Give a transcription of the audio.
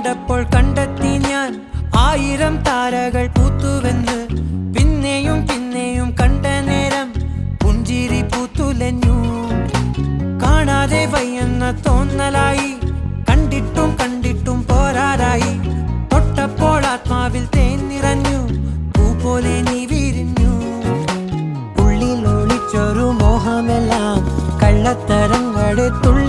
കണ്ടപ്പോൾ കണ്ടെത്തി ഞാൻ 1000 താരകൾ പൂത്തുവെന്ന്. പിന്നെയും പിന്നെയും കണ്ട നേരം പുഞ്ചിരി പൂത്തുലഞ്ഞു. കാണാതെ വയ്യെന്ന തോന്നലായി, കണ്ടിട്ടും കണ്ടിട്ടും പോരാതായി. തൊട്ടപ്പോൾ ആത്മാവിൽ തേൻ നിറഞ്ഞു, പൂ പോലെ നീ വിരിഞ്ഞു. ഉള്ളിൽ ഒളിച്ചൊരു മോഹമെല്ലാം കള്ളത്തരങ്ങളെ തുള്ളി